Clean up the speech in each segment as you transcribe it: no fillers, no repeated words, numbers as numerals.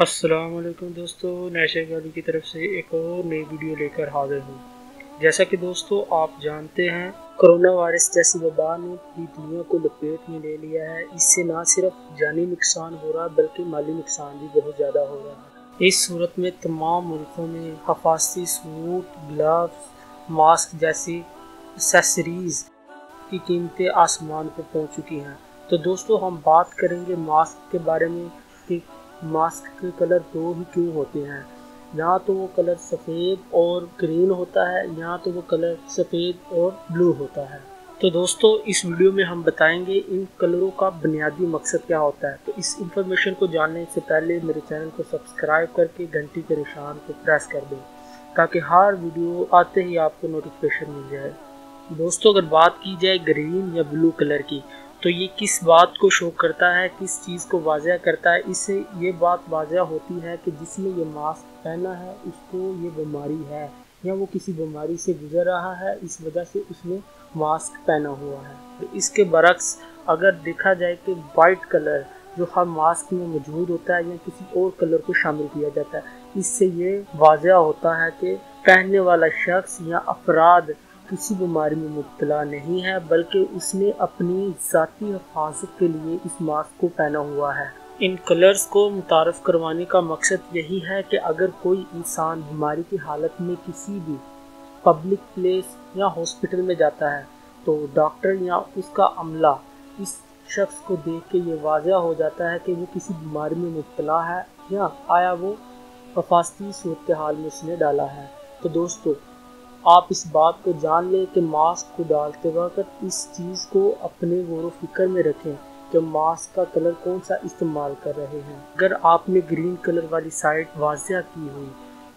السلام علیکم دوستو، نیشا گالی کی طرف سے ایک اور نئی ویڈیو لے کر حاضر ہوں۔ جیسا کہ دوستو آپ جانتے ہیں، کرونا وائرس جیسی وبا نے پوری دنیا کو لپیٹ میں لے لیا ہے۔ اس سے نہ صرف جانی نقصان ہو رہا بلکہ مالی نقصان بھی بہت زیادہ ہو رہا ہے۔ اس صورت میں تمام ملکوں میں حفاظتی سوٹ، گلوز، ماسک جیسی ایکسیسریز کی قیمتیں آسمان پر پہنچ چکی ہیں۔ تو دوستو ہم بات کریں گے ماسک کے بارے میں کہ ماسک کے کلر دو ہی کیوں ہوتے ہیں۔ یا تو وہ کلر سفید اور گرین ہوتا ہے، یا تو وہ کلر سفید اور بلو ہوتا ہے۔ تو دوستو اس ویڈیو میں ہم بتائیں گے ان کلروں کا بنیادی مقصد کیا ہوتا ہے۔ تو اس انفارمیشن کو جاننے سے پہلے میرے چینل کو سبسکرائب کر کے گھنٹی کے نشان کو پریس کر دیں تاکہ ہر ویڈیو آتے ہی آپ کو نوٹیفیکیشن مل جائے۔ دوستو اگر بات کی جائے گرین یا بلو کلر کی، تو یہ کس بات کو شو کرتا ہے، کس چیز کو واضح کرتا ہے؟ اس سے یہ بات واضح ہوتی ہے کہ جس نے یہ ماسک پہنا ہے اس کو یہ بیماری ہے یا وہ کسی بیماری سے گزر رہا ہے، اس وجہ سے اس نے ماسک پہنا ہوا ہے۔ اس کے برعکس اگر دیکھا جائے کہ وائٹ کلر جو ہر ماسک میں موجود ہوتا ہے یا کسی اور کلر کو شامل کیا جاتا ہے، اس سے یہ واضح ہوتا ہے کہ پہننے والا شخص یا افراد کسی بیماری میں مبتلا نہیں ہے بلکہ اس نے اپنی ذاتی حفاظت کے لیے اس ماسک کو پہنا ہوا ہے۔ ان کلرز کو متعارف کروانے کا مقصد یہی ہے کہ اگر کوئی انسان بیماری کی حالت میں کسی بھی پبلک پلیس یا ہاسپٹل میں جاتا ہے تو ڈاکٹر یا اس کا عملہ اس شخص کو دیکھ کے یہ واضح ہو جاتا ہے کہ وہ کسی بیماری میں مبتلا ہے یا آیا وہ حفاظتی صورتحال میں اس نے ڈالا ہے۔ تو دوستو آپ اس بات کو جان لیں کہ ماسک کو ڈالتے وقت اس چیز کو اپنے غور و فکر میں رکھیں کہ ماسک کا کلر کون سا استعمال کر رہے ہیں۔ اگر آپ نے گرین کلر والی سائٹ واضح کی ہوئی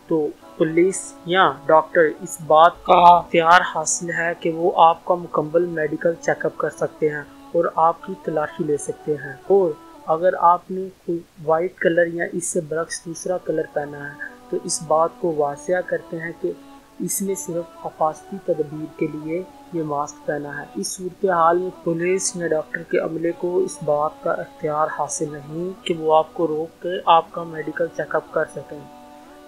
تو پولیس یا ڈاکٹر اس بات کا اختیار حاصل ہے کہ وہ آپ کا مکمل میڈیکل چیک اپ کر سکتے ہیں اور آپ کی تلاشی لے سکتے ہیں۔ اور اگر آپ نے کوئی وائٹ کلر یا اس سے برعکس دوسرا کلر پہنا ہے تو اس بات کو واضح کرتے ہیں کہ اس نے صرف حفاظتی تدابیر کے لیے یہ ماسک پہنا ہے۔ اس صورتحال میں پولیس یا ڈاکٹر کے عملے کو اس بات کا اختیار حاصل نہیں کہ وہ آپ کو روک کے آپ کا میڈیکل چیک اپ کر سکیں۔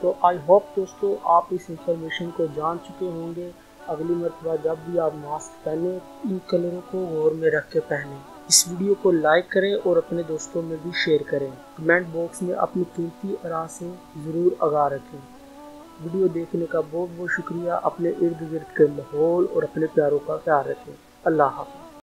تو آئی ہوپ دوستو آپ اس انفارمیشن کو جان چکے ہوں گے۔ اگلی مرتبہ جب بھی آپ ماسک پہنیں ان کلروں کو غور میں رکھ کے پہنیں۔ اس ویڈیو کو لائک کریں اور اپنے دوستوں میں بھی شیئر کریں۔ کمنٹ باکس میں اپنی قیمتی آراء سے ضرور آگاہ رکھیں۔ ویڈیو دیکھنے کا بہت بہت شکریہ۔ اپنے ارد گرد کے ماحول اور اپنے پیاروں کا خیال رکھیں۔ اللہ حافظ۔